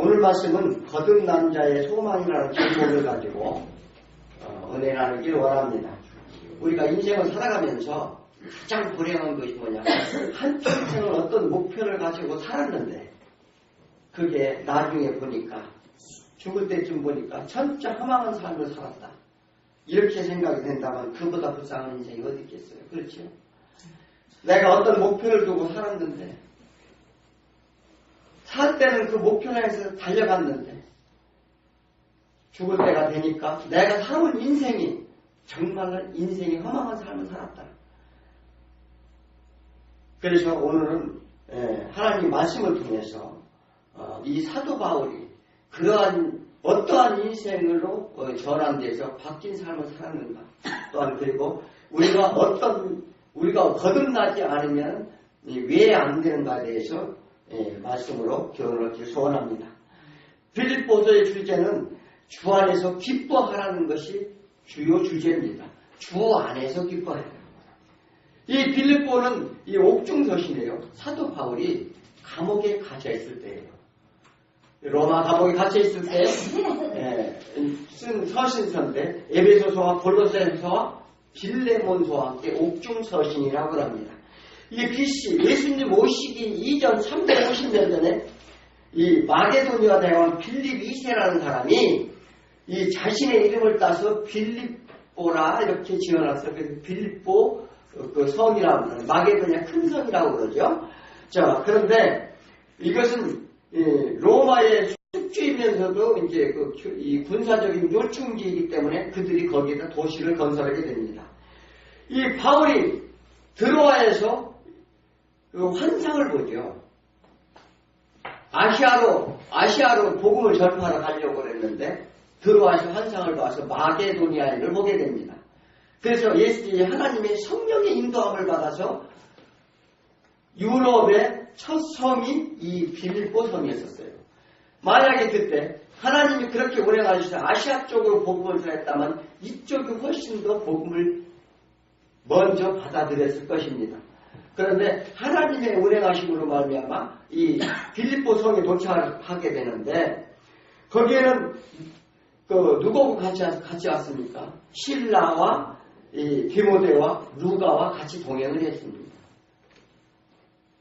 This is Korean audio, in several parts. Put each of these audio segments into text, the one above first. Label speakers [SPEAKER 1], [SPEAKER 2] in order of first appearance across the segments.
[SPEAKER 1] 오늘 말씀은 거듭난 자의 소망이라는 제목을 가지고 은혜 나누길 원합니다. 우리가 인생을 살아가면서 가장 불행한 것이 뭐냐? 한쪽 인생은 어떤 목표를 가지고 살았는데 그게 나중에 보니까 죽을 때쯤 보니까 진짜 허망한 삶을 살았다. 이렇게 생각이 된다면 그보다 불쌍한 인생이 어디 있겠어요? 그렇죠? 내가 어떤 목표를 두고 살았는데 살 때는 그 목표를 해서 달려갔는데 죽을 때가 되니까 내가 살아온 인생이 정말로 인생이 허망한 삶을 살았다. 그래서 오늘은 하나님 말씀을 통해서 이 사도 바울이 그러한 어떠한 인생으로 전환돼서 바뀐 삶을 살았는가, 또한 그리고 우리가 거듭나지 않으면 왜 안 되는가에 대해서 말씀으로 교훈을 얻기 소원합니다. 빌립보서의 주제는 주 안에서 기뻐하라는 것이 주요 주제입니다. 주 안에서 기뻐해라. 이 빌립보는 이 옥중서신이에요. 사도 바울이 감옥에 갇혀 있을 때예요. 로마 감옥에 갇혀 있을 때 쓴 서신서인데 에베소서와 골로새서와 빌레몬서와 함께 옥중서신이라고 합니다. 이게 BC 예수님 오시기 이전 350년 전에 이 마게도니아 대왕 빌립 2세라는 사람이 이 자신의 이름을 따서 빌립보라 이렇게 지어놨어요. 그래서 빌립보 그 성이라고 그러죠. 마게도니아 큰 성이라고 그러죠. 자, 그런데 이것은 로마의 숙주이면서도 이제 이 군사적인 요충지이기 때문에 그들이 거기에다 도시를 건설하게 됩니다. 이 바울이 드로아에서 그 환상을 보죠. 아시아로 복음을 전파하러 가려고 그랬는데 드로아에서 환상을 봐서 마게도니아인을 보게 됩니다. 그래서 하나님의 성령의 인도함을 받아서 유럽의 첫 성이 이 빌립보 성이었어요. 만약에 그때 하나님이 그렇게 운행하셔서 아시아 쪽으로 복음을 전했다면 이쪽이 훨씬 더 복음을 먼저 받아들였을 것입니다. 그런데 하나님의 운행하심으로 말미암아 이 빌립보 성에 도착하게 되는데 거기에는 누구하고 같이 왔습니까? 실라와 이 디모데와 루가와 같이 동행을 했습니다.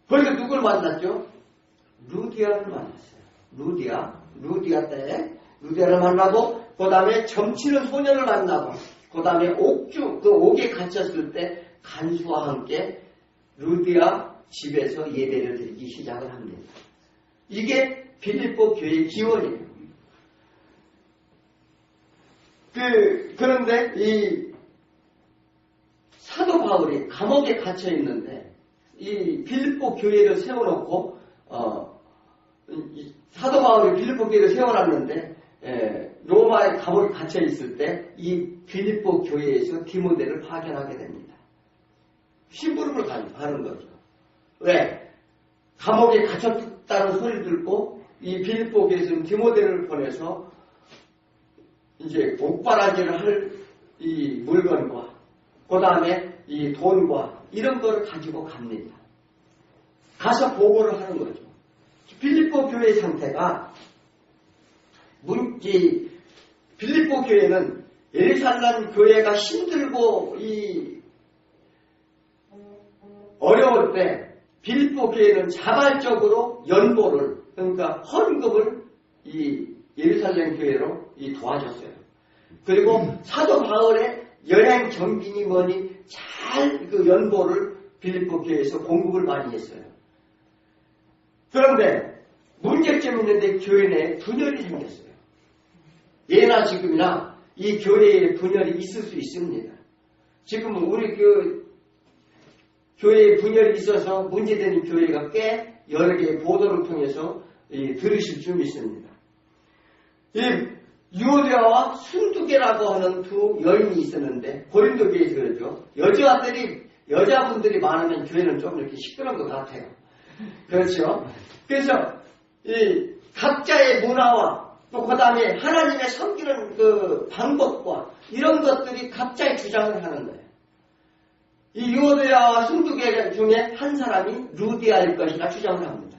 [SPEAKER 1] 거기서 누굴 만났죠? 루디아를 만났어요. 루디아 때 루디아를 만나고 그 다음에 점치는 소년을 만나고 그 다음에 옥에 갇혔을 때 간수와 함께 루디아 집에서 예배를 드리기 시작을 합니다. 이게 빌립보 교회의 기원이에요. 그런데 이 사도 바울이 감옥에 갇혀 있는데 이 빌립보 교회를 세워놓고 사도 바울이 빌립보 교회를 세워놨는데 로마의 감옥에 갇혀 있을 때 이 빌립보 교회에서 디모데를 파견하게 됩니다. 심부름을 가는 거죠. 왜? 감옥에 갇혔다는 소리를 듣고 이 빌립보 교회에서는 디모데를 보내서 이제 옥바라지를 할 이 물건과 그 다음에 이 돈과 이런 거를 가지고 갑니다. 가서 보고를 하는 거죠. 빌립보 교회의 상태가 빌립보 교회는 예루살렘 교회가 힘들고 어려울 때 빌립보 교회는 자발적으로 연보를 그러니까 헌금을 이 예루살렘 교회로 도와줬어요. 그리고 사도 바울의 여행 경비니 뭐니 잘 그 연보를 빌립보 교회에서 공급을 많이 했어요. 그런데 문제점이 있는데 교회 내에 분열이 생겼어요. 예나 지금이나 이 교회에 분열이 있을 수 있습니다. 지금 우리 교회에 분열이 있어서 문제되는 교회가 꽤 여러 개의 보도를 통해서 들으실 줄 믿습니다. 이 유오디아와 순두계라고 하는 두 여인이 있었는데 고린도 교회에서 그러죠. 여자분들이 많으면 교회는 좀 이렇게 시끄러운 것 같아요. 그렇죠? 그래서 이 각자의 문화와 또 그 다음에 하나님의 섬기는 그 방법과 이런 것들이 각자의 주장을 하는 거예요. 이 유오디아와 순두계 중에 한 사람이 루디아일 것이라 주장을 합니다.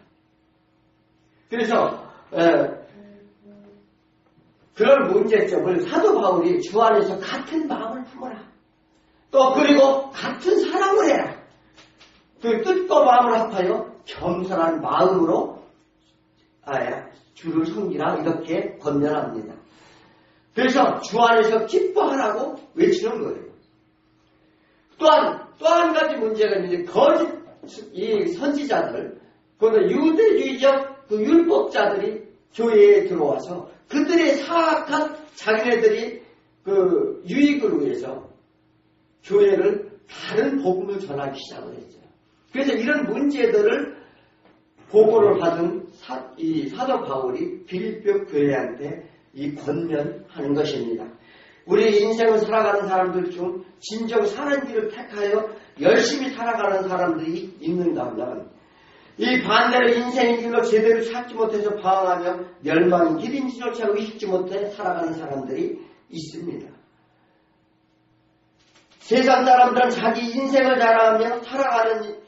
[SPEAKER 1] 그래서 그런 문제점을 사도 바울이 주 안에서 같은 마음을 품어라. 또 그리고 같은 사랑을 해라. 그 뜻과 마음을 합하여 겸손한 마음으로 주를 섬기라 이렇게 권면합니다. 그래서 주 안에서 기뻐하라고 외치는 거예요. 또한 또 한 가지 문제가 있는데 거짓 이 선지자들, 그것은 유대주의적 그 율법자들이 교회에 들어와서 그들의 사악한 자기네들이 그 유익을 위해서 교회를 다른 복음을 전하기 시작을 했어요. 그래서 이런 문제들을 보고를 받은 이 사도 바울이 빌립보 교회한테 이 권면하는 것입니다. 우리 인생을 살아가는 사람들 중 진정 사는 길을 택하여 열심히 살아가는 사람들이 있는가 하면 이 반대로 인생의 길로 제대로 찾지 못해서 방황하며 멸망의 길인지조차 의식지 못해 살아가는 사람들이 있습니다. 세상 사람들은 자기 인생을 자랑하며 살아가는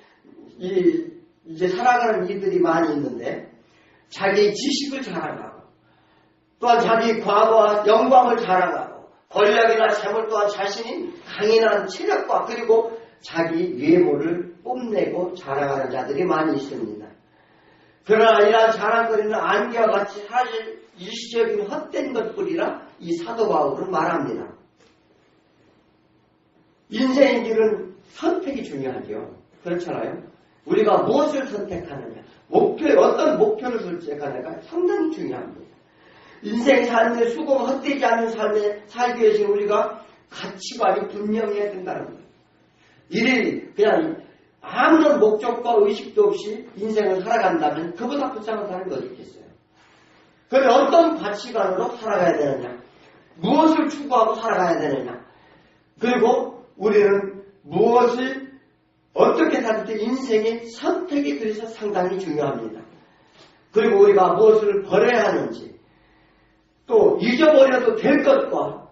[SPEAKER 1] 이들이 많이 있는데 자기 지식을 자랑하고 또한 자기 과거와 영광을 자랑하고 권력이나 재물 또한 자신이 강인한 체력과 그리고 자기 외모를 뽐내고 자랑하는 자들이 많이 있습니다. 그러나 이러한 자랑거리는 안개와 같이 사실 일시적인 헛된 것뿐이라 이 사도 바울은 말합니다. 인생의 길은 선택이 중요하죠. 그렇잖아요. 우리가 무엇을 선택하느냐, 어떤 목표를 선택하느냐가 상당히 중요합니다. 인생 삶의 수고 헛되지 않는 삶에 살기 위해서 우리가 가치관이 분명해야 된다는 거예요. 이를 그냥 아무런 목적과 의식도 없이 인생을 살아간다면 그보다 불쌍한 사람이 어디 있겠어요. 그런데 어떤 가치관으로 살아가야 되느냐, 무엇을 추구하고 살아가야 되느냐, 그리고 우리는 무엇을 어떻게 살지 인생의 선택이 그래서 상당히 중요합니다. 그리고 우리가 무엇을 버려야 하는지 또 잊어버려도 될 것과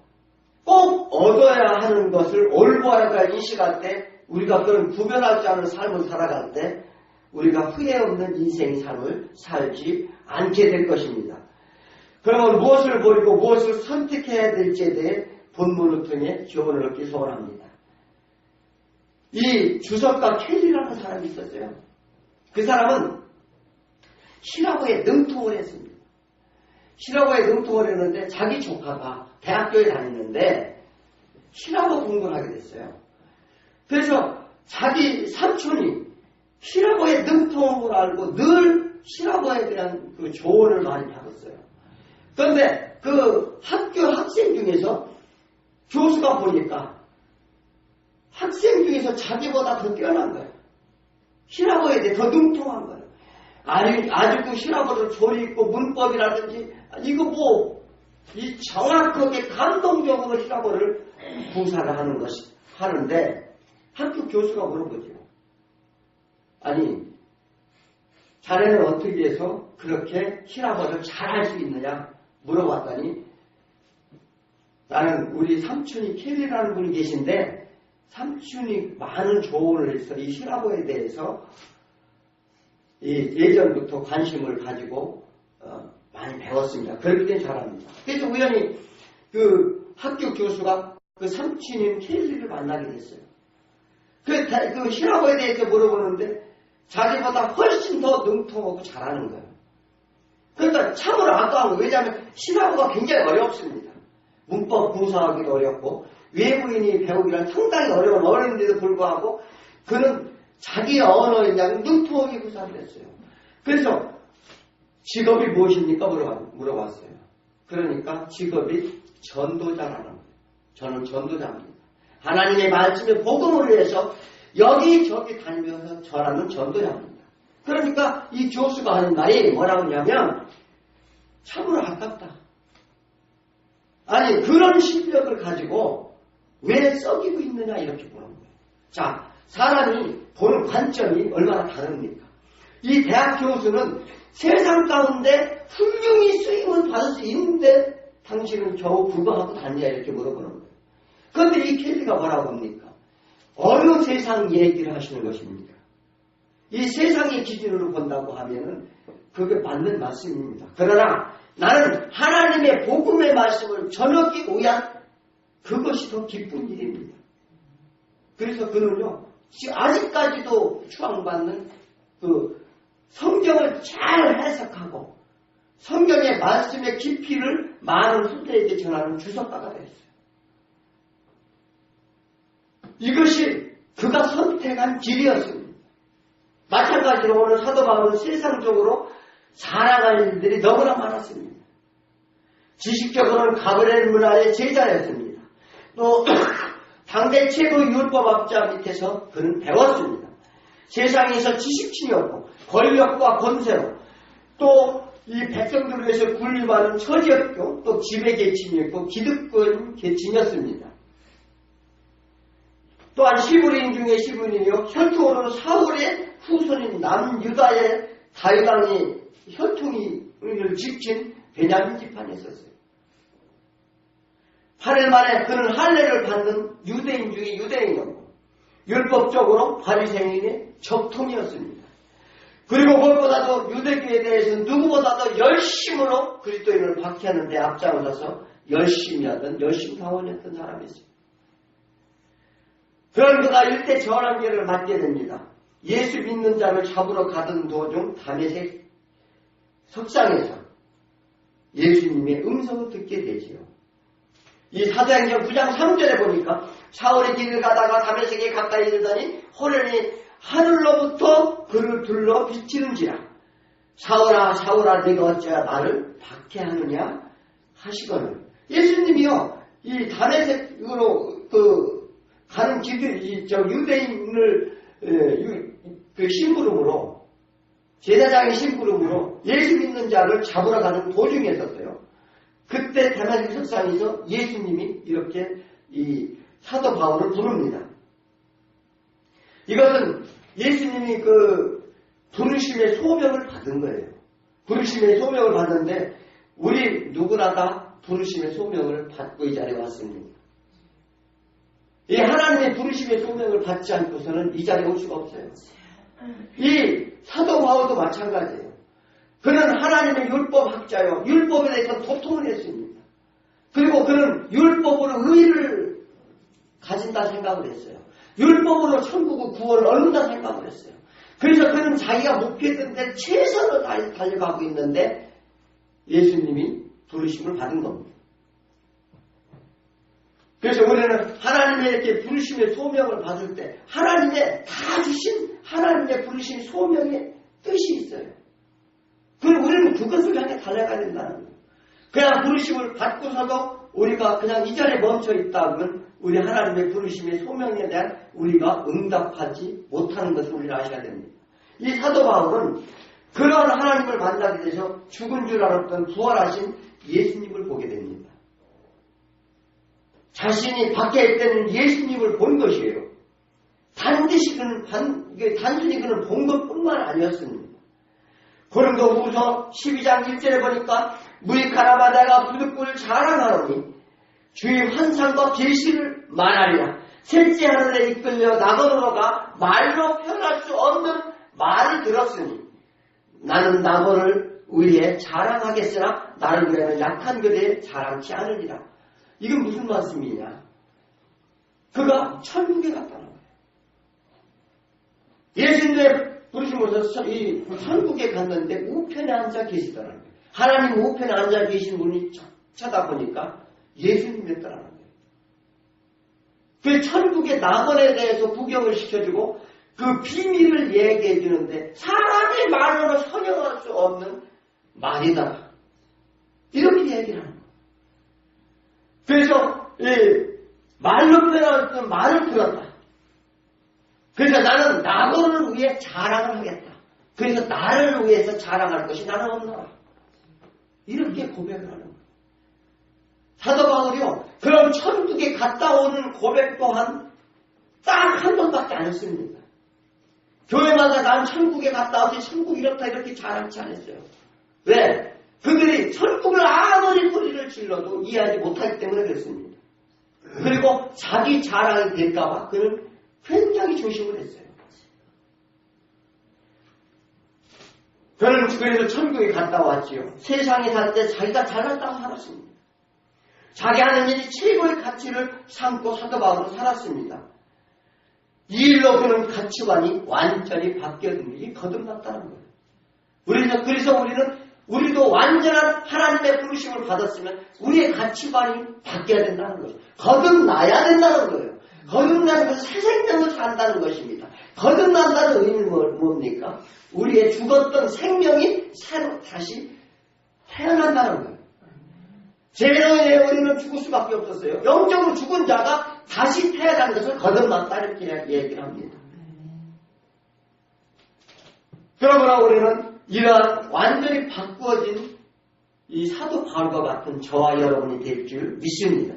[SPEAKER 1] 꼭 얻어야 하는 것을 올바르게 인식할 때 우리가 그런 구별하지 않은 삶을 살아갈 때 우리가 후회 없는 인생의 삶을 살지 않게 될 것입니다. 그러면 무엇을 버리고 무엇을 선택해야 될지에 대해 본문을 통해 교훈을 얻기 소원합니다. 이 주석가 켈리라는 사람이 있었어요. 그 사람은 시라고에 능통을 했습니다. 시라고에 능통을 했는데 자기 조카가 대학교에 다니는데 시라고 공부를 하게 됐어요. 그래서 자기 삼촌이 시라고에 능통한 걸 알고 늘 시라고에 대한 그 조언을 많이 받았어요. 그런데 그 학교 학생 중에서 교수가 보니까 학생 중에서 자기보다 더 뛰어난 거예요. 시라고에 대해 더 능통한 거예요. 아주 그 시라고를 조리 있고 문법이라든지 이거 이 정확하게 감동적으로 시라고를 구사를 하는 것이 하는데 학교 교수가 물어보죠. 아니 자네는 어떻게 해서 그렇게 시라고를 잘할 수 있느냐 물어봤더니 나는 우리 삼촌이 켈리라는 분이 계신데 삼촌이 많은 조언을 해서 이 시라고에 대해서 예전부터 관심을 가지고 많이 배웠습니다. 그렇기 때문에 잘합니다. 그래서 우연히 그 학교 교수가 그 삼촌인 켈리를 만나게 됐어요. 그 시라고에 대해서 물어보는데 자기보다 훨씬 더 능통하고 잘하는 거예요. 그러니까 참으로 아까운 거예요. 왜냐하면 시라고가 굉장히 어렵습니다. 문법 구사하기도 어렵고 외부인이 배우기란 상당히 어려운데도 불구하고 그는 자기 언어에 대한 능통하게 구사를 했어요. 그래서 직업이 무엇입니까? 물어봤어요. 그러니까 직업이 전도자라는 거예요. 저는 전도자입니다. 하나님의 말씀의 복음을 위해서 여기저기 다니면서 전하는 전도자입니다. 그러니까 이 교수가 하는 말이 뭐라고 하냐면 참으로 아깝다. 아니 그런 실력을 가지고 왜 썩이고 있느냐 이렇게 보는 거예요. 자, 사람이 보는 관점이 얼마나 다릅니까? 이 대학 교수는 세상 가운데 훌륭히 쓰임을 받을 수 있는데 당신은 겨우 불과하고 다니냐 이렇게 물어보는 거예요. 그런데 이 켈리가 뭐라고 합니까? 어느 세상 얘기를 하시는 것입니까? 이 세상의 기준으로 본다고 하면은 그게 맞는 말씀입니다. 그러나 나는 하나님의 복음의 말씀을 전하기 위한 그것이 더 기쁜 일입니다. 그래서 그는요, 아직까지도 추앙받는 그 성경을 잘 해석하고 성경의 말씀의 깊이를 많은 후대에게 전하는 주석가가 되었어요. 이것이 그가 선택한 길이었습니다. 마찬가지로 오늘 사도 바울은 세상적으로 자랑할 일들이 너무나 많았습니다. 지식적으로는 가브리엘 문화의 제자였습니다. 또 당대 최고 율법학자 밑에서 그는 배웠습니다. 세상에서 지식층이었고 권력과 권세로 또 이 백성들을 위해서 군림하는 처지였고 또 지배계층이었고 기득권 계층이었습니다. 또한 히브리인 중에 히브리인이요 혈통으로는 사울의 후손인 남유다의 다윗왕이 혈통을 지킨 베냐민 지파에 있었어요. 8일 만에 그는 할례를 받는 유대인 중에 유대인이었고 율법적으로 바리새인의 적통이었습니다. 그리고 무엇보다도 유대교에 대해서 누구보다도 열심으로 그리스도인을 박해하는 데 앞장서서 열심히 하던 열심사원이었던 사람이었어요. 그런 그가 일대 전환계를 맞게 됩니다. 예수 믿는 자를 잡으러 가던 도중 다메섹 석상에서 예수님의 음성을 듣게 되지요. 이 사도행전 9장 3절에 보니까 사울이 길을 가다가 다메섹에 가까이 이르더니 호련히 하늘로부터 그를 둘러 비치는지라 사울아 사울아 네가 어찌하여 나를 박해하느냐 하시거늘 예수님이요 이 다메섹으로 가는 길을 유대인을 그 심부름으로 제사장의 심부름으로 예수 믿는 자를 잡으러 가는 도중에 있었어요. 그때 다메섹 석상에서 예수님이 이렇게 이 사도 바울을 부릅니다. 이것은 예수님이 그 부르심의 소명을 받은 거예요. 부르심의 소명을 받는데 우리 누구나 다 부르심의 소명을 받고 이 자리에 왔습니다. 이 하나님의 부르심의 소명을 받지 않고서는 이 자리에 올 수가 없어요. 이 사도 바울도 마찬가지예요. 그는 하나님의 율법학자요. 율법에 대해서 도통을 했습니다. 그리고 그는 율법으로 의를 가진다 생각을 했어요. 율법으로 천국의 구원을 얻는다 생각을 했어요. 그래서 그는 자기가 목표했던 데 최선을 달려가고 있는데 예수님이 부르심을 받은 겁니다. 그래서 우리는 하나님의 이렇게 부르심의 소명을 받을 때 하나님의 다 주신 하나님의 부르심 소명의 뜻이 있어요. 그럼 우리는 그것을 향해 달려가야 된다는 거예요. 그냥 부르심을 받고서도 우리가 그냥 이 자리에 멈춰 있다면 우리 하나님의 부르심의 소명에 대한 우리가 응답하지 못하는 것을 우리는 아셔야 됩니다. 이 사도 바울은 그런 하나님을 만나게 돼서 죽은 줄 알았던 부활하신 예수님을 보게 됩니다. 자신이 밖에 있다는 예수님을 본 것이에요. 단순히 그는 본 것뿐만 아니었습니다. 고린도후서 12장 1절에 보니까 무익하나마 내가 부득불 자랑하노니 주의 환상과 계시를 말하리라. 셋째 하늘에 이끌려 나고로가 말로 표현할 수 없는 말을 들었으니 나는 나고를 위해 자랑하겠으나 나를 위하여 약한 그대에 자랑치 않으리라. 이건 무슨 말씀이냐? 그가 천국에 갔다는 거예요. 예수님의 부르심으로서 이 천국에 갔는데 우편에 앉아 계시더라는 거예요. 하나님 우편에 앉아 계신 분이 쳐다보니까 예수님이었더라는 거예요. 그 천국의 낙원에 대해서 구경을 시켜주고 그 비밀을 얘기해 주는데 사람의 말로는 설명할 수 없는 말이다. 이렇게 얘기를 하는 거예요. 그래서 말로 표현할 수 없는 말을 들었다. 그래서 나는 낙원을 위해 자랑을 하겠다. 그래서 나를 위해서 자랑할 것이 나는 없노라. 이렇게 고백을 하는 거예요. 사도 바울이요. 그럼 천국에 갔다 오는 고백 또한 딱 한 번밖에 안 했습니다. 교회마다 난 천국에 갔다 오지 천국 이렇다 이렇게 자랑치 않았어요. 왜? 그들이 천국을 아무리 소리를 질러도 이해하지 못하기 때문에 그렇습니다. 그리고 자기 자랑이 될까봐 그는 굉장히 조심을 했어요. 그는 그래서 천국에 갔다 왔지요. 세상에 살 때 자기가 잘났다고 살았습니다. 자기 하는 일이 최고의 가치를 삼고 사도 바울은 살았습니다. 이 일로 그는 가치관이 완전히 바뀌었는 게 거듭났다는 거예요. 그래서 우리도 완전한 하나님의 부르심을 받았으면 우리의 가치관이 바뀌어야 된다는 거죠. 거듭나야 된다는 거예요. 거듭나는 것은 새 생명을 산다는 것입니다. 거듭난다는 의미는 뭡니까? 우리의 죽었던 생명이 새로 다시 태어난다는 거예요. 죄로 인해 우리는 죽을 수밖에 없었어요. 영적으로 죽은 자가 다시 태어난 것을 거듭났다 이렇게 얘기를 합니다. 그러므로 우리는 이러한 완전히 바꾸어진 이 사도 바울과 같은 저와 여러분이 될 줄 믿습니다.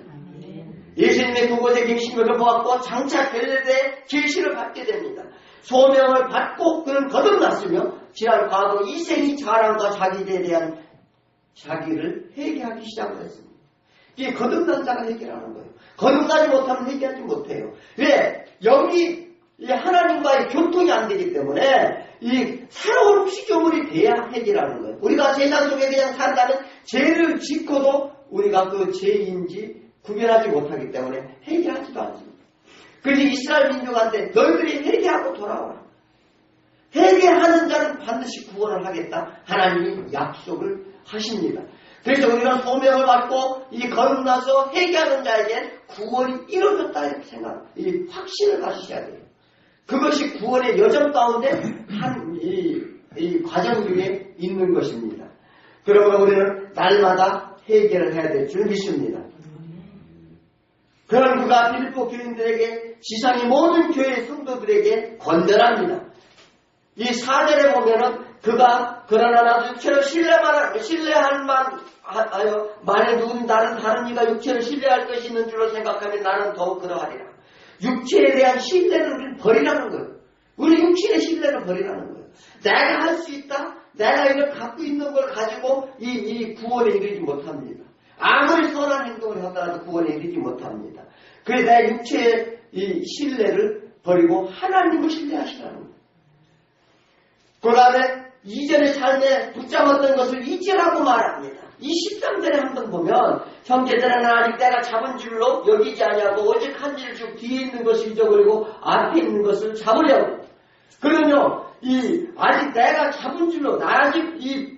[SPEAKER 1] 예수님의 그곳에 계신 것을 보았고 장차 벨레대의 계시를 받게 됩니다. 소명을 받고 그는 거듭났으며 지난 과거 이생이 자랑과 자기에 대한 자기를 회개하기 시작을 했습니다. 이게 거듭난 자가 해결하는 거예요. 거듭나지 못하면 회개하지 못해요. 왜? 여기 하나님과의 교통이 안 되기 때문에 이 새로운 피조물이 돼야 해결하는 거예요. 우리가 세상 속에 그냥 산다면 죄를 짓고도 우리가 그 죄인지 구별하지 못하기 때문에 해결하지도 않습니다. 그래서 이스라엘 민족한테 너희들이 회개하고 돌아오라. 회개하는 자는 반드시 구원을 하겠다. 하나님이 약속을 하십니다. 그래서 우리가 소명을 받고 이 거듭나서 회개하는 자에겐 구원이 이루어졌다 이렇게 이 확신을 가지셔야 돼요. 그것이 구원의 여정 가운데 이 과정 중에 있는 것입니다. 그러므로 우리는 날마다 회개를 해야 될 줄 믿습니다. 그런 그가 빌립보 교인들에게 지상의 모든 교회 성도들에게 권면합니다. 이 4절에 보면은 그가 그러나 나도 육체를 신뢰할 만에 누군 다른 이가 육체를 신뢰할 것이 있는 줄로 생각하면 나는 더욱 그러하리라. 육체에 대한 신뢰를 우리는 버리라는 거예요. 우리 육신의 신뢰를 버리라는 거예요. 내가 할 수 있다. 내가 이걸 갖고 있는 걸 가지고 이 구원에 이르지 못합니다. 아무리 선한 행동을 하더라도 구원에 이르지 못합니다. 그래서 내 육체의 이 신뢰를 버리고 하나님을 신뢰하시라는 거예요. 그 다음에 이전의 삶에 붙잡았던 것을 잊으라고 말합니다. 이 13절에 한번 보면 형제들은 아직 내가 잡은 줄로 여기지 아니하고 오직 한 일 즉 뒤에 있는 것을 잊어버리고 앞에 있는 것을 잡으려고. 그러면요, 아직 내가 잡은 줄로 나는 이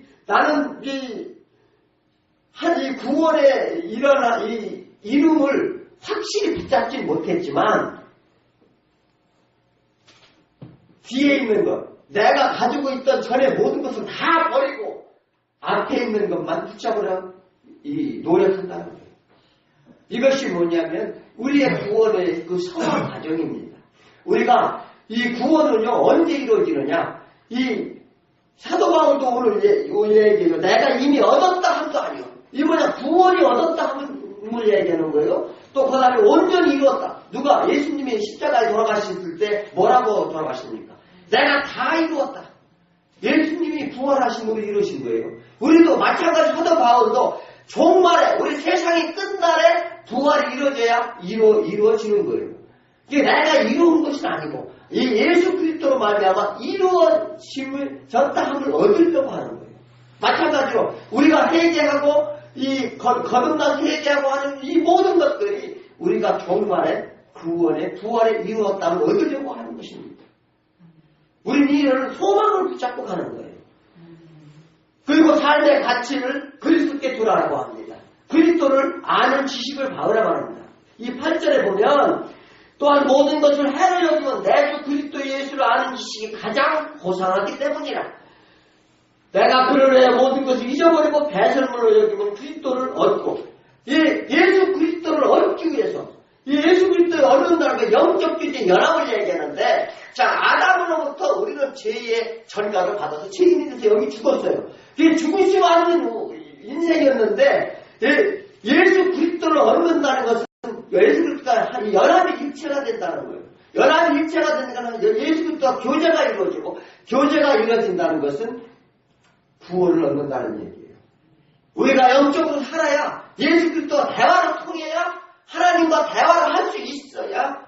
[SPEAKER 1] 구원에 이 이름을 확실히 붙잡지 못했지만 뒤에 있는 것, 내가 가지고 있던 전에 모든 것을 다 버리고 앞에 있는 것만 붙잡으려 노력한다는 거예요. 이것이 뭐냐면 우리의 구원의 그 성화 과정입니다. 우리가 이 구원은요 언제 이루어지느냐? 이 사도 바울도 오늘 얘기해요. 내가 이미 얻었다 함도 아니요. 이 뭐냐? 구원이 얻었다 함을 얘기하는 거예요. 또 그 다음에 온전히 이루었다. 누가? 예수님이 십자가에 돌아가셨을 때 뭐라고 돌아가십니까? 내가 다 이루었다. 예수님이 부활하심으로 이루신 거예요. 우리도 마찬가지 사도 바울도 종말에 우리 세상이 끝날에 부활이 이루어져야 이루어지는 거예요. 이게 내가 이루은 것은 아니고 이 예수 그리스도로 말미암아 이루어짐을 전다함을 얻으려고 하는 거예요. 마찬가지로 우리가 회개하고 거듭나서 회개하고 하는 이 모든 것들이 우리가 종말에 구원에 부활에 이루었다면 얻으려고 하는 것입니다. 우리는 이런 소망을 붙잡고 가는 거예요. 그리고 삶의 가치를 그리스도께 두라고 합니다. 그리스도를 아는 지식을 받으라고 합니다. 이 8절에 보면 또한 모든 것을 해로 여기면 내 주 그리스도 예수를 아는 지식이 가장 고상하기 때문이라. 내가 그를 위해 모든 것을 잊어버리고 배설물로 여기면 그리스도를 얻고 예수 그리스도를 얻기 위해서 예수 그리스도를 얻는다는 게 영적 주제 연합을 얘기하는데 자 아담으로부터 우리는 죄의 전가를 받아서 죄인이 돼서 여기 죽었어요. 그게 죽으시고 하는 인생이었는데 예수 그리스도를 얻는다는 것은 예수 그리스도가 연합이 일체가 된다는 거예요. 연합이 일체가 된다는 것은 예수 그리스도와 교제가 이루어지고 교제가 이루어진다는 것은 구원을 얻는다는 얘기예요. 우리가 영적으로 살아야 예수 그리스도와 대화를 통해야 하나님과 대화를 할 수 있어야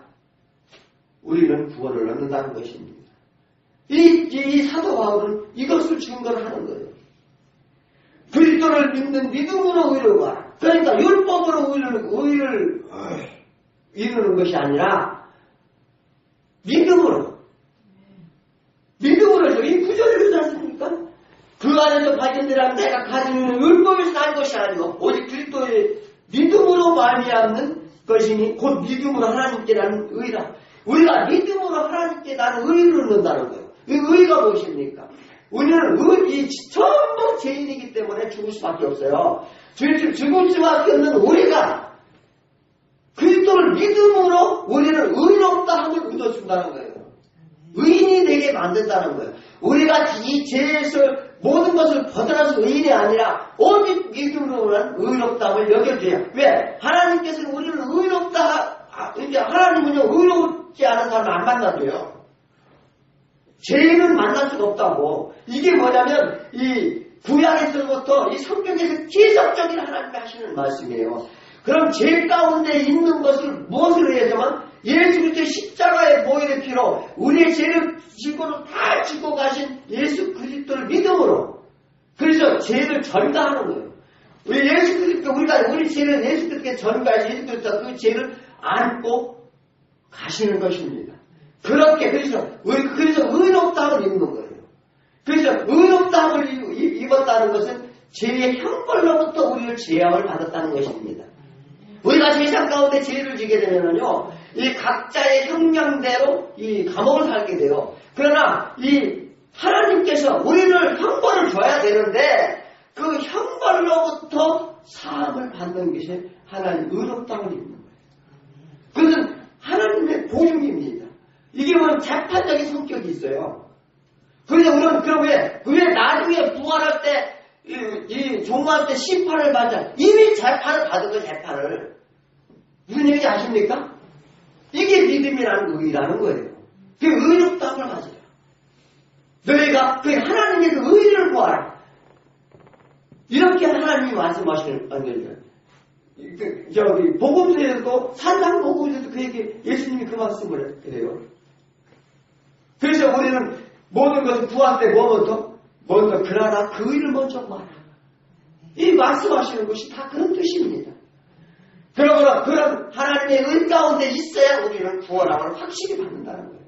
[SPEAKER 1] 우리는 구원을 얻는다는 것입니다. 이 사도 바울은 이것을 증거를 하는 거예요. 그리스도를 믿는 믿음으로 의를 구하라. 그러니까 율법으로 의를 이루는 것이 아니라 믿음으로. 믿음으로죠. 이 구절이 그렇지 않습니까? 그 안에서 발견되라면 내가 가지고 있는 율법에서 난 것이 아니고 오직 그리스도의 믿음으로 말미암는 것이니 곧 믿음으로 하나님께 나는 의라. 우리가 믿음으로 하나님께 나는 의를 얻는다는 거예요. 이 의가 무엇입니까? 우리는 전부 죄인이기 때문에 죽을 수밖에 없어요. 죽을 수밖에 없는 우리가 그리스도를 믿음으로 우리는 의롭다 함을 얻어준다는 거예요. 의인이 되게 만든다는 거예요. 우리가 이 죄에서 모든 것을 벗어나서 의인이 아니라 오직 믿음으로는 의롭다함을 여겨줘야. 왜? 하나님께서는 우리를 의롭다, 하나님은요, 의롭지 않은 사람을 안 만나줘요. 죄인은 만날 수가 없다고. 이게 뭐냐면, 이 구약에서부터 이 성경에서 기적적인 하나님이 하시는 말씀이에요. 그럼 죄 가운데 있는 것을 무엇을 해야지만 예수 그리스도의 십자가의 보혈의 피로 우리의 죄를 지고는 다 지고 가신 예수 그리스도를 믿음으로 그래서 죄를 전가하는 거예요. 우리 죄를 예수 그리스도께 전가해서 예수 그리스도가 그 죄를 안고 가시는 것입니다. 그렇게 그래서 의롭다함을 입는 거예요. 그래서 의롭다함을 입었다는 것은 죄의 형벌로부터 우리를 제함을 받았다는 것입니다. 우리가 세상 가운데 죄를 지게 되면요, 이 각자의 형량대로 이 감옥을 살게 돼요. 그러나 이 하나님께서 우리를 형벌을 줘야 되는데 그 형벌로부터 사함을 받는 것이 하나님 의롭다함을 입는 거예요. 그것은 하나님의 보증입니다. 이게 뭐 재판적인 성격이 있어요. 그래서 우리는 그럼 왜 나중에 부활할 때 이 종말 때 심판을 받자. 이미 재판을 받은 거예요. 재판을. 무슨 얘기인지 아십니까? 이게 믿음이라는 의라는 거예요. 그 의롭다함을 가져요. 너희가 그 하나님의 그 의를 구하라. 이렇게 하나님이 말씀하시는 거예요. 저기 복음서에도 산상 복음서에도 그 얘기 예수님이 그 말씀을 해요. 그래서 우리는 모든 것을 구할 때 먼저 그러나 그 의를 먼저 구하라. 이 말씀하시는 것이 다 그런 뜻입니다. 그러므로 그런 하나님의 의 가운데 있어야 우리는 구원함을 확실히 받는다는 거예요.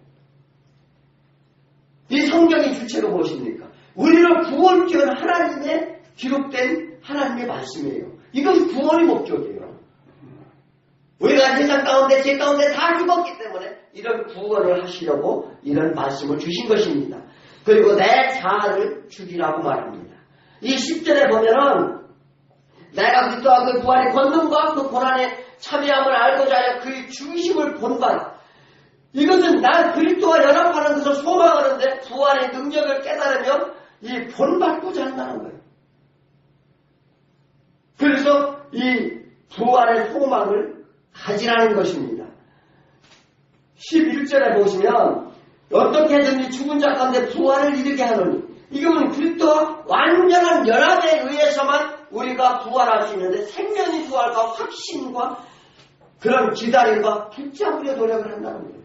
[SPEAKER 1] 이 성경의 주체가 무엇입니까? 우리를 구원시키는 하나님의 기록된 하나님의 말씀이에요. 이것이 구원의 목적이에요. 우리가 세상 가운데 죄 가운데 다 죽었기 때문에 이런 구원을 하시려고 이런 말씀을 주신 것입니다. 그리고 내 자아를 죽이라고 말합니다. 이 10절에 보면은 내가 그리스도와 그 부활의 권능과 그 고난의 참여함을 알고자 하여 그의 중심을 본받아. 이것은 나 그리스도와 연합하는 것을 소망하는데 부활의 능력을 깨달으면 이 본받고자 한다는 거예요. 그래서 이 부활의 소망을 가지라는 것입니다. 11절에 보시면 어떻게든지 죽은 자 가운데 부활을 이루게 하노니 이거는 그리스도와 완전한 연합에 의해서만 우리가 부활할 수 있는데 생명의 부활과 확신과 그런 기다림과 붙잡으려 노력을 한다는 거예요.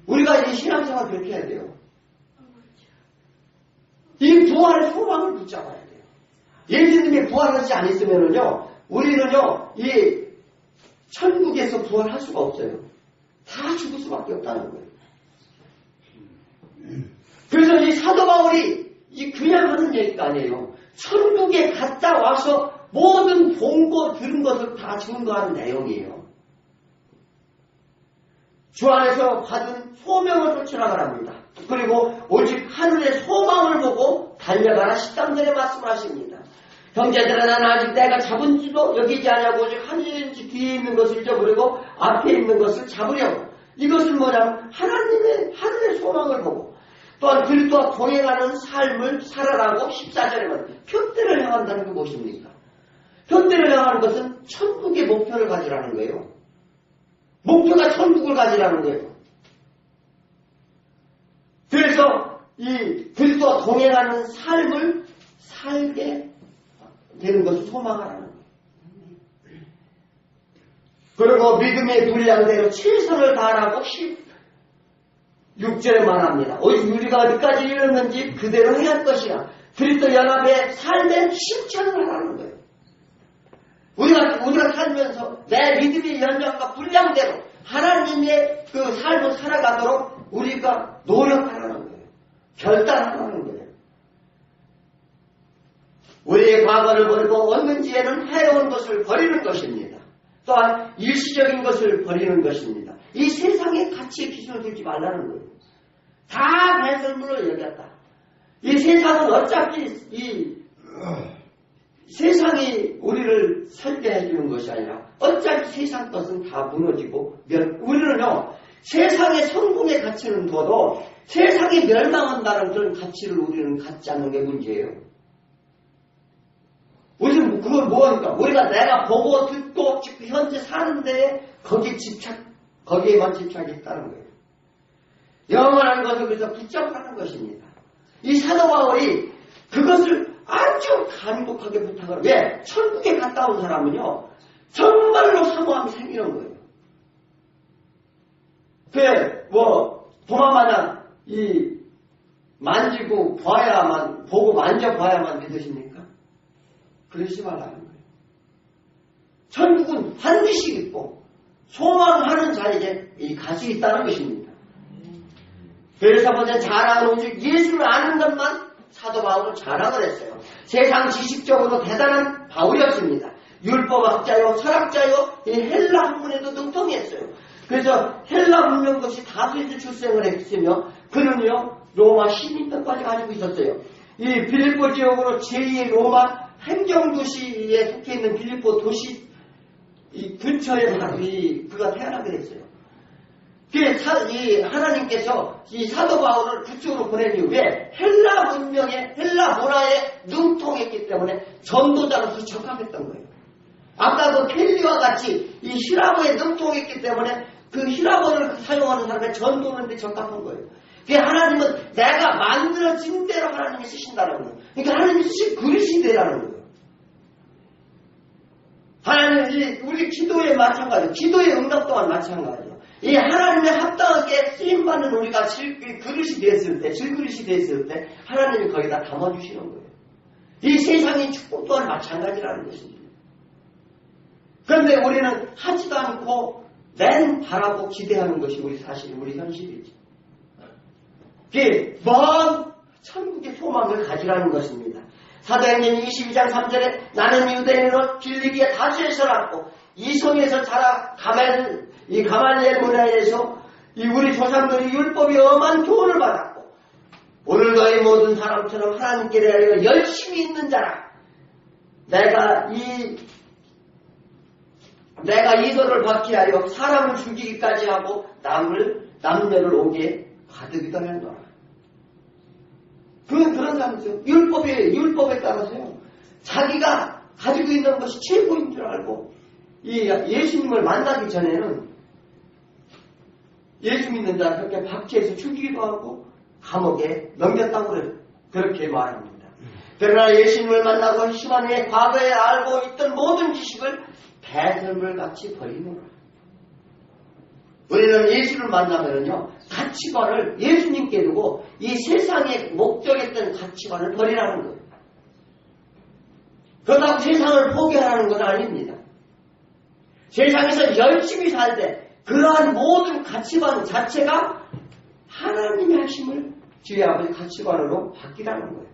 [SPEAKER 1] 우리가 이 신앙생활 그렇게 해야 돼요. 이 부활의 소망을 붙잡아야 돼요. 예수님이 부활하지 않았으면요, 우리는요, 이 천국에서 부활할 수가 없어요. 다 죽을 수밖에 없다는 거예요. 그래서 이 사도 바울이 그냥 하는 얘기가 아니에요. 천국에 갔다 와서 모든 본 것, 들은 것을 다 증거하는 내용이에요. 주 안에서 받은 소명을 쫓으라고 합니다. 그리고 오직 하늘의 소망을 보고 달려가라 13절에 말씀하십니다. 형제들아 나는 아직 내가 잡은지도 여기지 아니하고 오직 하늘의 뒤에 있는 것을 잊어버리고 앞에 있는 것을 잡으려고. 이것은 뭐냐면 하늘의 소망을 보고 또한 그리스도와 동행하는 삶을 살아라고 14절에는 표대를 향한다는 게 무엇입니까? 표대를 향하는 것은 천국의 목표를 가지라는 거예요. 목표가 천국을 가지라는 거예요. 그래서 이 그리스도와 동행하는 삶을 살게 되는 것을 소망하라는 거예요. 그리고 믿음의 분량대로 최선을 다하라고 6절에 말합니다. 오직 우리가 어디까지 이르는지 그대로 해야 할 것이야. 그리스도 연합의 삶의 실천을 하라는 거예요. 우리가 살면서 내 믿음의 연장과 분량대로 하나님의 그 삶을 살아가도록 우리가 노력하라는 거예요. 결단하라는 거예요. 우리의 과거를 버리고 얻는 지혜는 해온 것을 버리는 것입니다. 또한 일시적인 것을 버리는 것입니다. 이 세상의 가치에 기준을 두지 말라는 거예요. 다 배설물로 여겼다. 이 세상은 어차피 이 세상이 우리를 설계해 주는 것이 아니라 어차피 세상 것은 다 무너지고 우리는요 세상의 성공의 가치는 둬도 세상이 멸망한다는 그런 가치를 우리는 갖지 않는 게 문제예요. 우리는 그걸 뭐하니까 우리가 내가 보고 듣고 현재 사는데 거기에만 집착했다는 거예요. 영원한 것을 그래서 붙잡으라는 것입니다. 이 사도 바울이 그것을 아주 간곡하게 부탁을 왜? 천국에 갔다 온 사람은요 정말로 사모함이 생기는 거예요. 도마마냥 만지고 봐야만 보고 만져봐야만 믿으십니까? 그러지 말라는 거예요. 천국은 반드시 있고 소망하는 자에게 이 가치 있다는 것입니다. 그래서 먼저 자랑은 오직 예수를 아는 것만 사도 바울은 자랑을 했어요. 세상 지식적으로 대단한 바울이었습니다. 율법학자요, 철학자요, 이 헬라 학문에도 능통했어요. 그래서 헬라 문명 것이 다수에서 출생을 했으며 그는요 로마 시민권까지 가지고 있었어요. 이 빌립보 지역으로 제2의 로마 행정도시에 속해 있는 빌립보 도시 이 근처에 그가 태어나게 됐어요. 하나님께서 이 사도 바울을 그쪽으로 보낸 이후에 헬라 문명에 헬라 문화에 능통했기 때문에 전도자로서 적합했던 거예요. 아까 그 켈리와 같이 이 히라보에 능통했기 때문에 그 히라보를 사용하는 사람의 전도하는데 적합한 거예요. 하나님은 내가 만들어진 대로 하나님이 쓰신다는 거예요. 그러니까 하나님이 쓰신 그릇이 되라는 거예요. 하나님이 우리 기도에 마찬가지예요. 기도의 응답 또한 마찬가지예요. 이 하나님의 합당하게 쓰임받는 우리가 그릇이 됐을 때, 질그릇이 됐을 때 하나님이 거기다 담아주시는 거예요. 이 세상의 축복 또한 마찬가지라는 것입니다. 그런데 우리는 하지도 않고 맨 바라고 기대하는 것이 우리 현실이죠. 먼 천국의 소망을 가지라는 것입니다. 사도행전 22장 3절에 나는 유대인으로 빌립비의 다수에서 났고 이성에서 자라 가말리엘 문화에서 우리 조상들이 율법이 엄한 교훈을 받았고 오늘 너희 모든 사람처럼 하나님께 대하여 열심히 있는 자라. 내가 이도를 받게 하여 사람을 죽이기까지 하고 남녀를 오게 가득이다 했노라. 그런 사람이죠. 율법에 따라서요. 자기가 가지고 있는 것이 최고인 줄 알고 예수님을 만나기 전에는 예수 믿는 자 그렇게 박해해서 죽이기도 하고 감옥에 넘겼다고 그렇게 말합니다. 그러나 예수님을 만나고 심한 후에 과거에 알고 있던 모든 지식을 배설물같이 버리노라. 우리는 예수를 만나면요 가치관을 예수님께 두고 이 세상의 목적했던 가치관을 버리라는 거예요. 그렇다고 세상을 포기하라는 건 아닙니다. 세상에서 열심히 살 때 그러한 모든 가치관 자체가 하나님의 하심을 주의 아버지 가치관으로 바뀌라는 거예요.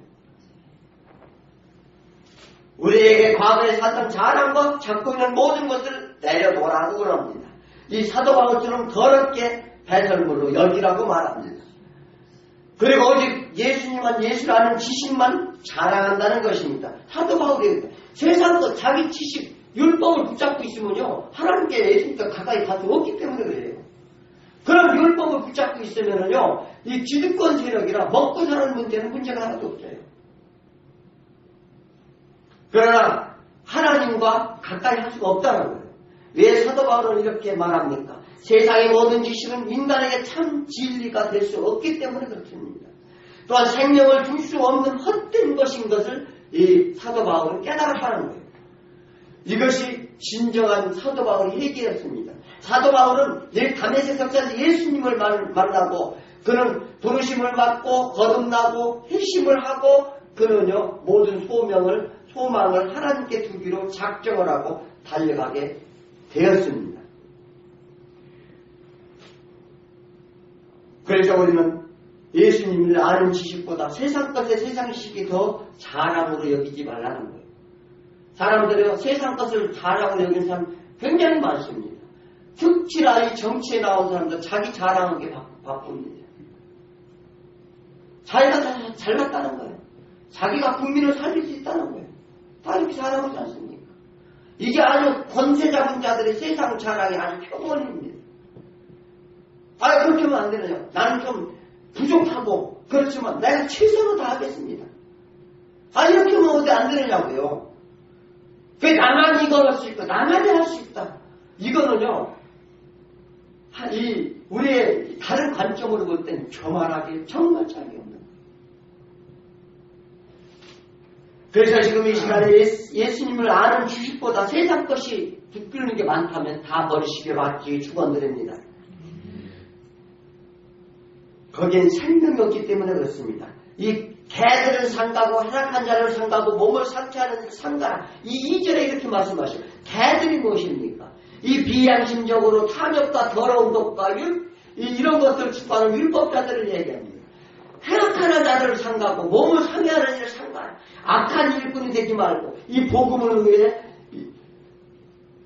[SPEAKER 1] 우리에게 과거에 살던 잘한 것, 잡고 있는 모든 것을 내려놓으라고 그럽니다. 이 사도 바울처럼 더럽게 배설물로 여기라고 말합니다. 그리고 오직 예수를 아는 지식만 자랑한다는 것입니다. 사도 바울이 세상 것, 자기 지식, 율법을 붙잡고 있으면요 하나님께 예수님과 가까이 갈 수 없기 때문에 그래요. 그럼 율법을 붙잡고 있으면요 이 기득권 세력이라 먹고 사는 문제는 문제가 하나도 없어요. 그러나 하나님과 가까이 할 수가 없다는 거예요. 왜 사도 바울은 이렇게 말합니까? 세상의 모든 지식은 인간에게 참 진리가 될 수 없기 때문에 그렇습니다. 또한 생명을 줄 수 없는 헛된 것인 것을 이 사도 바울은 깨달았다는 거예요. 이것이 진정한 사도 바울의 얘기였습니다. 사도 바울은 다메섹 성전에서 예수님을 만나고 그는 부르심을 받고 거듭나고 회심을 하고 그는요 모든 소망을 하나님께 두기로 작정을 하고 달려가게 되었습니다. 그래서 우리는 예수님을 아는 지식보다 세상 것에 세상 지식이 더 자랑으로 여기지 말라는 거예요. 사람들이요 세상 것을 자랑으로 여기는 사람 굉장히 많습니다. 특히나 이 정치에 나온 사람들 자기 자랑하게 바쁩니다. 자기가 잘났다는 거예요. 자기가 국민을 살릴 수 있다는 거예요. 다 이렇게 자랑하지 않습니까? 이게 아주 권세 잡은 자들의 세상 자랑이 아주 표본입니다. 그렇게 하면 안 되네요. 나는 좀 부족하고 그렇지만 내가 최선을 다하겠습니다. 이렇게 하면 어디 안 되느냐고요. 왜 나만 이걸 할 수 있고 나만이 할 수 있다. 이거는요. 우리의 다른 관점으로 볼 때는 교만하게 정말 짝이 없는 거예요. 그래서 지금 이 시간에 예수님을 아는 지식보다 세상 것이 부끄러운 게 많다면 다 버리시게 받기 축원드립니다. 거기엔 생명이 없기 때문에 그렇습니다. 이 개들은 상가고 하락한 자를 상가고 몸을 상쾌하는 자를 상가라. 이 2절에 이렇게 말씀하셔요. 개들이 무엇입니까? 이 비양심적으로 탐욕과 더러운 것과 이런 것들을 추구하는 율법자들을 얘기합니다. 하락하는 자들을 상가고 몸을 상해하는 자를 상가라. 악한 일꾼이 되지 말고 이 복음을 위해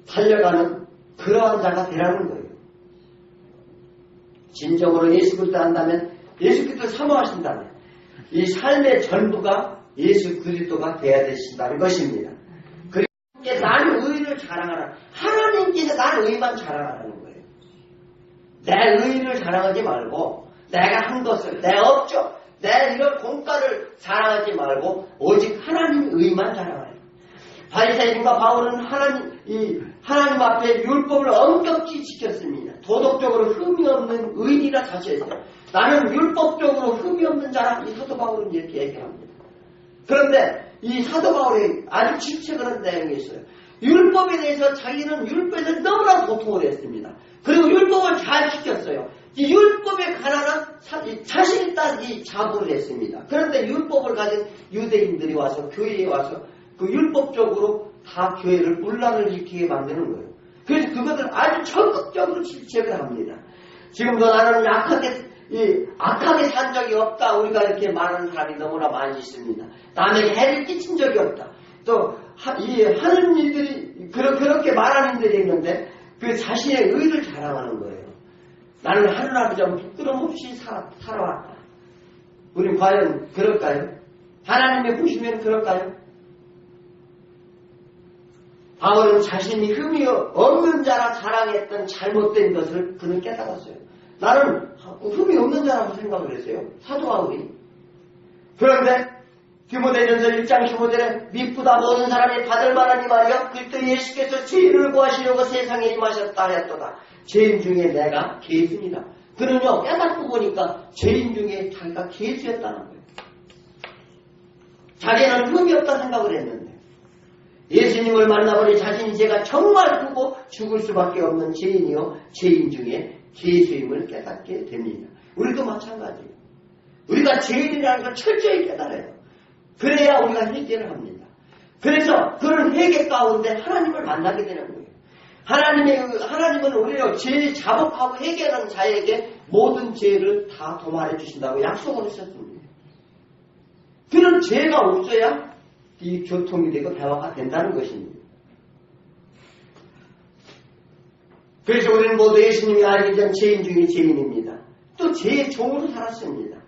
[SPEAKER 1] 달려가는 그러한 자가 되라는 거예요. 진정으로 예수 그리스도 한다면 예수 그리스도를 사모하신다면 이 삶의 전부가 예수 그리스도가 되어야 되신다는 것입니다. 그리고 나는 의를 자랑하라. 하나님께서 나는 의만 자랑하라는 거예요. 내 의를 자랑하지 말고 내가 한 것을 내 업적 내 이런 공과를 자랑하지 말고 오직 하나님 의만 자랑하라. 바리새인과 바울은 하나님 앞에 율법을 엄격히 지켰습니다. 도덕적으로 흠이 없는 의인이라 자시했어요. 나는 율법적으로 흠이 없는 자라. 이 사도 바울은 이렇게 얘기합니다. 그런데 이 사도 바울이 아주 질책하는 내용이 있어요. 율법에 대해서 자기는 율법에서 너무나 고통을 했습니다. 그리고 율법을 잘 지켰어요. 이 율법에 관한 자신이 딱 이 자부를 했습니다. 그런데 율법을 가진 유대인들이 와서 교회에 와서 그 율법적으로 다 교회를 분란을 일으키게 만드는 거예요. 그래서 그것을 아주 적극적으로 질책을 합니다. 지금도 나는 악하게 산 적이 없다. 우리가 이렇게 말하는 사람이 너무나 많이 있습니다. 남에게 해를 끼친 적이 없다. 또 하는 일들이 그렇게 말하는 일들이 있는데 그 자신의 의를 자랑하는 거예요. 나는 하루라도 좀 부끄럼 없이 살아왔다. 우린 과연 그럴까요? 하나님이 보시면 그럴까요? 바울은 자신이 흠이 없는 자라 자랑했던 잘못된 것을 그는 깨달았어요. 나는 흠이 없는 자라고 생각을 했어요. 사도 바울이. 그런데 디모데전서 1장 15절에 미쁘다 모든 사람이 받을 만한 이 말이여 그리스도 예수께서 죄인을 구하시려고 세상에 임하셨다 하였도다. 죄인 중에 내가 괴수니라. 그는요 깨닫고 보니까 죄인 중에 자기가 괴수였다는 거예요. 자기는 흠이 없다 생각을 했는데 예수님을 만나보니 자신이 죄가 정말 크고 죽을 수밖에 없는 죄인이요 죄인 중에 괴수임을 깨닫게 됩니다. 우리도 마찬가지예요. 우리가 죄인이라는 걸 철저히 깨달아요. 그래야 우리가 회개를 합니다. 그래서 그런 회개 가운데 하나님을 만나게 되는 거예요. 하나님은 우리를 죄 자복하고 회개하는 자에게 모든 죄를 다 도말해 주신다고 약속을 하셨습니다. 그런 죄가 없어야 이 교통이 되고 대화가 된다는 것입니다. 그래서 우리는 모두 예수님이 알기 전 죄인 중에 죄인입니다. 또 죄의 종으로 살았습니다.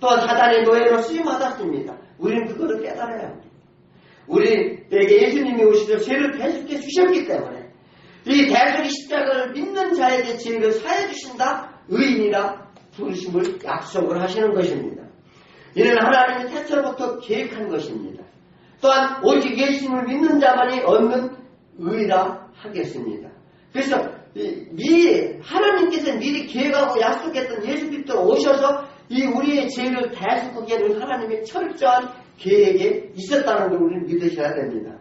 [SPEAKER 1] 또 사단의 노예로 쓰임받았습니다. 우리는 그거를 깨달아야 합니다. 우리에게 예수님이 오셔서 죄를 대속해 주셨기 때문에 이 대속의 십자가를 믿는 자에게 죄를 사해 주신다. 의인이라 부르심을 약속을 하시는 것입니다. 이는 하나님이 태초부터 계획한 것입니다. 또한 오직 예수님을 믿는 자만이 얻는 의라 하겠습니다. 그래서 하나님께서 미리 계획하고 약속했던 예수 그리스도 오셔서 이 우리의 죄를 대속하게 하는 하나님의 철저한 계획에 있었다는 걸 우리는 믿으셔야 됩니다.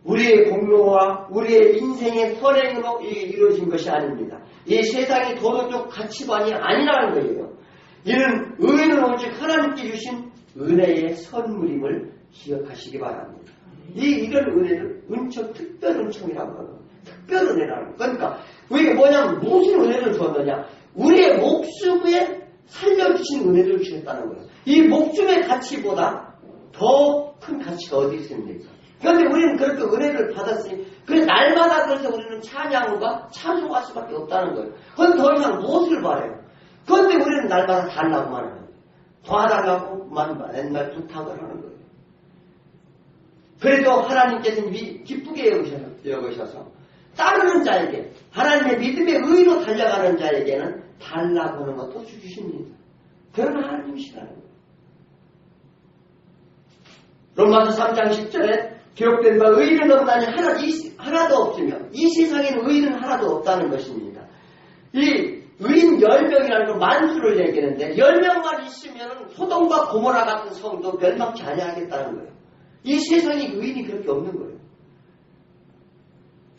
[SPEAKER 1] 우리의 공로와 우리의 인생의 선행으로 이루어진 것이 아닙니다. 이 세상이 도덕적 가치관이 아니라는 거예요. 이는 의는 오직 하나님께 주신 은혜의 선물임을 기억하시기 바랍니다. 이런 은혜를 은총, 특별 은총이라고 하는 거예요. 특별 은혜라는 거예요. 그러니까 우리가 뭐냐면 무슨 은혜를 주었느냐? 우리의 목숨에 살려주신 은혜를 주셨다는 거예요. 이 목숨의 가치보다 더 큰 가치가 어디 있습니까? 그런데 우리는 그렇게 은혜를 받았으니 그래서 날마다 그래서 우리는 찬양과 찬송할 수밖에 없다는 거예요. 그건 더 이상 무엇을 바래요? 그런데 우리는 날마다 달라고만 하는 거예요. 도와달라고만 맨날 부탁을 하는 거예요. 그래도 하나님께서는 기쁘게 여기셔서 따르는 자에게 하나님의 믿음의 의로 달려가는 자에게는 달라고 하는 것도 주십니다. 그런 하나님이시라는 거예요. 로마서 3장 10절에 기록된 바 의인은 없나니 하나도 없으며 이 세상에는 의인은 하나도 없다는 것입니다. 이 의인 10명이라는 건 만수를 얘기하는데 10명만 있으면 소돔과 고모라 같은 성도 멸망치 아니하겠다는 거예요. 이 세상에 의인이 그렇게 없는 거예요.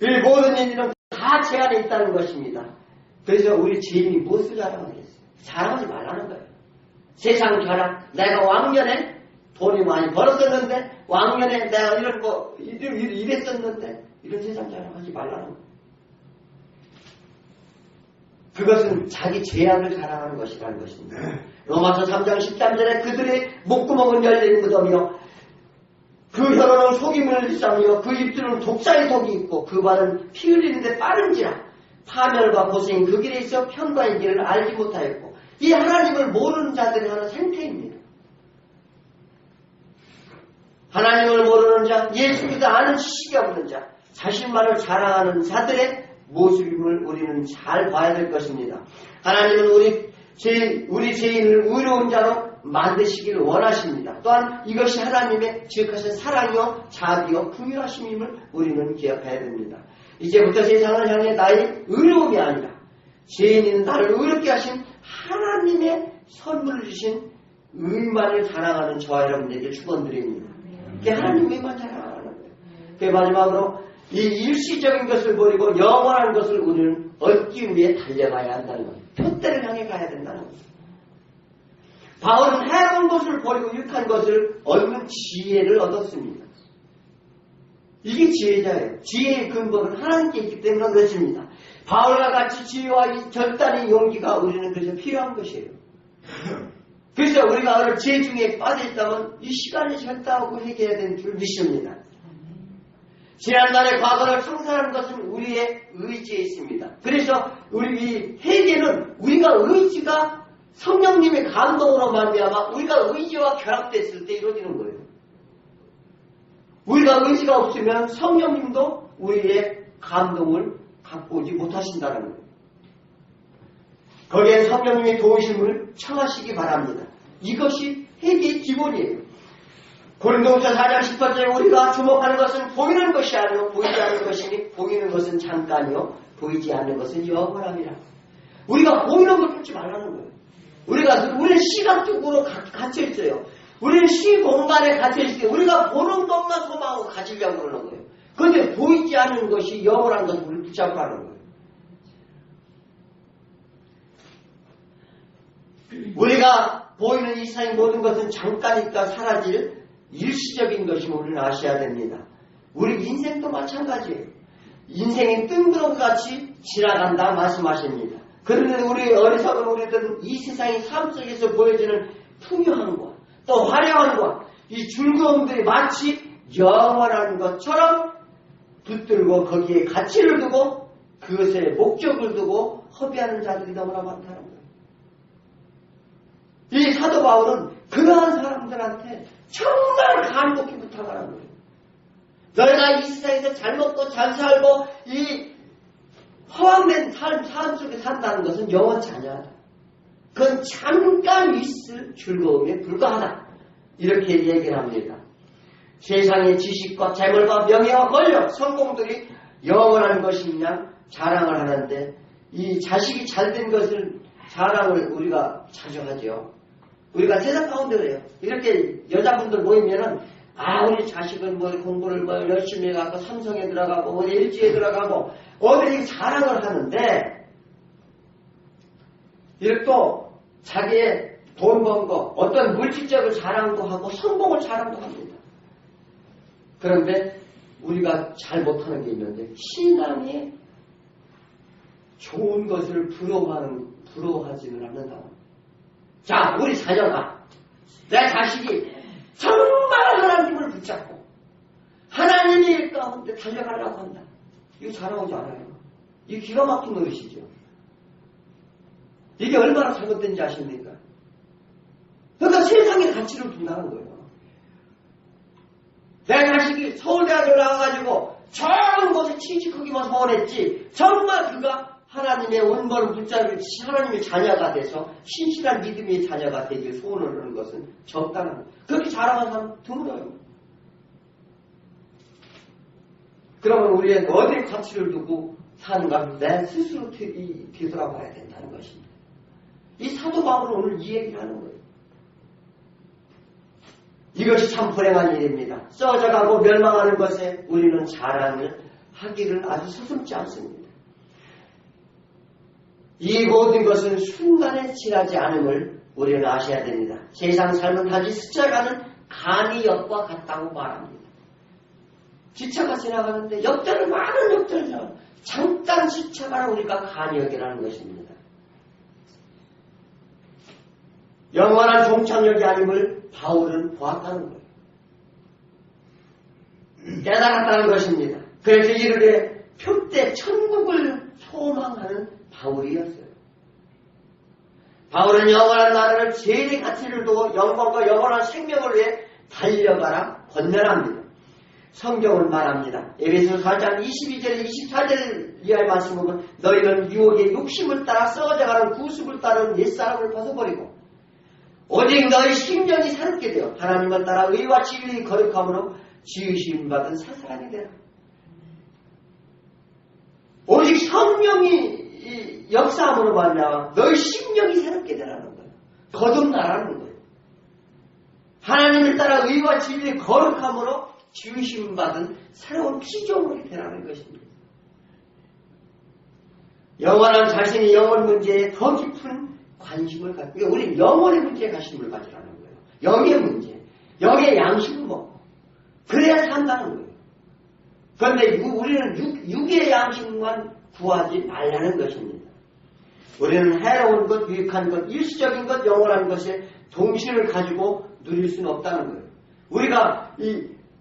[SPEAKER 1] 이 모든 일은 다 제 안에 있다는 것입니다. 그래서 우리 죄인이 무엇을 자랑하겠어요? 자랑하지 말라는 거예요. 세상 자랑, 내가 왕년에 돈이 많이 벌었었는데 왕년에 내가 이랬었는데 이런 세상 자랑하지 말라는 거예요. 그것은 자기 죄악을 자랑하는 것이라는 것입니다. 로마서 3장 13절에 그들의 목구멍은 열린 무덤이요 그 혀로는 속임을 일삼으며 그 입술은 독사의 독이 있고 그 발은 피 흘리는데 빠른지라 파멸과 고생 그 길에 있어 편과의 길을 알지 못하였고 이 하나님을 모르는 자들이 하는 생태입니다. 하나님을 모르는 자, 예수 그리스도 아는 지식이 없는 자, 자신만을 자랑하는 자들의 모습임을 우리는 잘 봐야 될 것입니다. 하나님은 우리 죄인을 의로운 자로 만드시기를 원하십니다. 또한 이것이 하나님의 지극하신 사랑이요 자비요 풍요하심임을 우리는 기억해야 됩니다. 이제부터 세상을 향해 나의 의로움이 아니라 죄인인 나를 의롭게 하신 하나님의 선물을 주신 의만을 자랑하는 저와 여러분에게 축원드립니다. 그게 하나님 의만 자랑하는 거예요. 그 마지막으로 이 일시적인 것을 버리고 영원한 것을 우리는 얻기 위해 달려가야 한다는 거예요. 표대를 향해 가야 된다는 거예요. 바울은 해로운 것을 버리고 유익한 것을 얻는 지혜를 얻었습니다. 이게 지혜자예요. 지혜의 근본은 하나님께 있기 때문에 그렇습니다. 바울과 같이 지혜와 이 결단의 용기가 우리는 그래서 필요한 것이에요. 그래서 우리가 죄 중에 빠져있다면 이 시간이 절다하고 해결해야 되는 줄 믿습니다. 지난날의 과거를 상상하는 것은 우리의 의지에 있습니다. 그래서 우리 이 회개는 우리가 의지가 성령님의 감동으로 말미암아 우리가 의지와 결합됐을 때 이루어지는 거예요. 우리가 의지가 없으면 성령님도 우리의 감동을 갖고 오지 못하신다는 거예요. 거기에 성령님의 도우심을 청하시기 바랍니다. 이것이 회개의 기본이에요. 고린도후서 4장 18절에 우리가 주목하는 것은 보이는 것이 아니요 보이지 않는 것이니 보이는 것은 잠깐이요 보이지 않는 것은 영원함이라. 우리가 보이는 걸 쫓지 말라는 거예요. 우리는 시각적으로 갇혀 있어요. 우리는 시 공간에 갇혀 있을 때 우리가 보는 것만 소망하고 가지려고 그러는 거예요. 그런데 보이지 않는 것이 영원한 것을 우리를 붙잡고 하는 거예요. 우리가 보이는 이 세상의 모든 것은 잠깐 있다 사라질 일시적인 것임을 우리는 아셔야 됩니다. 우리 인생도 마찬가지예요. 인생이 뜬구름같이 지나간다 말씀하십니다. 그런데 우리 어리석은 우리들은 이 세상의 삶 속에서 보여지는 풍요함과 또 화려함과 이 즐거움들이 마치 영원한 것처럼 붙들고 거기에 가치를 두고 그것에 목적을 두고 허비하는 자들이 너무나 많다는 거예요. 이 사도 바울은 그러한 사람들한테 정말 간곡히 부탁하는 거예요. 너희가 이 세상에서 잘 먹고 잘 살고 이 허황된 삶 속에 산다는 것은 영원치 아니하다. 그건 잠깐 있을 즐거움에 불과하다. 이렇게 얘기를 합니다. 세상의 지식과 재물과 명예와 권력, 성공들이 영원한 것이냐 자랑을 하는데 이 자식이 잘된 것을 자랑을 우리가 자주 하죠. 우리가 세상 가운데 그래요. 이렇게 여자분들 모이면은 우리 자식은 공부를 열심히 해갖고 삼성에 들어가고 어디 LG에 들어가고 어디 자랑을 하는데 이렇게 또 자기의 돈 번 거, 어떤 물질적인 자랑도 하고 성공을 자랑도 합니다. 그런데 우리가 잘 못하는 게 있는데 신앙에 좋은 것을 부러워하지는 않는다. 자, 우리 자녀가, 내 자식이 정말 하나님을 붙잡고 하나님의 가운데 달려가려고 한다. 이거 자랑하지 않아요. 이게 기가 막힌 노릇이죠. 이게 얼마나 잘못된지 아십니까? 그러니까 세상의 가치를 둔다는 거예요. 내 자식이 서울대학을 나와가지고 좋은 곳에 취직하기만 소원했지 정말 그가 하나님의 온번을 붙잡고 하나님의 자녀가 돼서 신실한 믿음의 자녀가 되길 소원을 하는 것은 적당한 거예요. 그렇게 자랑하는 사람 드물어요. 그러면 우리는 어디에 가치를 두고 사는가? 내 스스로 뒤돌아봐야 된다는 것입니다. 이 사도 바울은 오늘 이 얘기를 하는 거예요. 이것이 참 불행한 일입니다. 썩어져가고 멸망하는 것에 우리는 자랑을 하기를 아주 서슴지 않습니다. 이 모든 것은 순간에 지나지 않음을 우리는 아셔야 됩니다. 세상 삶은 단지 스쳐가는 간이역과 같다고 말합니다. 기차가 지나가는데 역전을 많은 역전을 지나가는 잠깐 스쳐가는 우리가 간이역이라는 것입니다. 영원한 종착역이 아님을 바울은 보았다는 거예요. 깨달았다는 것입니다. 그래서 이르되 표때 천국을 소망하는 바울이었어요. 바울은 영원한 나라를 제일의 가치를 두고 영광과 영원한 생명을 위해 달려가라 권면합니다. 성경은 말합니다. 에베소서 4장 22절 24절 이하의 말씀을 보면 너희는 유혹의 욕심을 따라 썩어져가는 구습을 따르는 옛사람을 벗어버리고 오직 너희 심령이 새롭게 되어 하나님을 따라 의와 진리의 거룩함으로 지으심 받은 새 사람이 되라. 오직 성령이 역사함으로 말미암아 너희 심령이 새롭게 되라는 거예요. 거듭나라는 거예요. 하나님을 따라 의와 진리의 거룩함으로 지으심 받은 새로운 피조물이 되라는 것입니다. 영원한 자신의 영혼 문제에 더 깊은 관심을 갖고, 우리는 영혼의 문제에 관심을 가지라는 거예요. 영의 문제, 영의 양식을 먹고 그래야 산다는 거예요. 그런데 우리는 육의 양식만 구하지 말라는 것입니다. 우리는 해로운 것, 유익한 것, 일시적인 것, 영원한 것에 동심을 가지고 누릴 수는 없다는 거예요. 우리가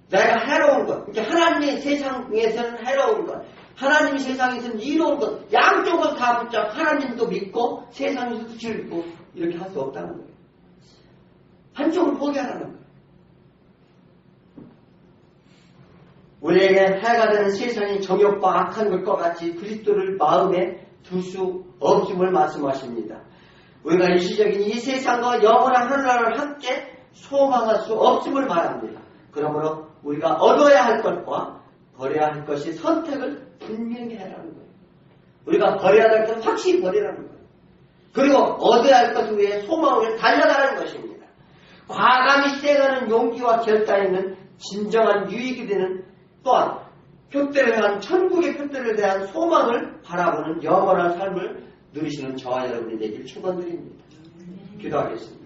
[SPEAKER 1] 내가 해로운 것, 그러니까 하나님의 세상에서는 해로운 것, 하나님의 세상에서는 이로운 것, 양쪽을 다 붙잡고 하나님도 믿고 세상에서도 즐기고 이렇게 할 수 없다는 거예요. 한쪽을 포기하라는 거예요. 우리에게 해가 되는 세상의 정욕과 악한 것과 같이 그리스도를 마음에 둘 수 없음을 말씀하십니다. 우리가 일시적인 이 세상과 영원한 하늘나라를 함께 소망할 수 없음을 말합니다. 그러므로 우리가 얻어야 할 것과 버려야 할 것이 선택을 분명히 하라는 거예요. 우리가 버려야 할 것을 확실히 버리라는 거예요. 그리고 얻어야 할 것 위에 소망을 위해 달려가라는 것입니다. 과감히 시행하는 용기와 결단에는 진정한 유익이 되는, 또한 표대를 향한 천국의 표대를 대한 소망을 바라보는 영원한 삶을 누리시는 저와 여러분이 되길 축원드립니다. 기도하겠습니다.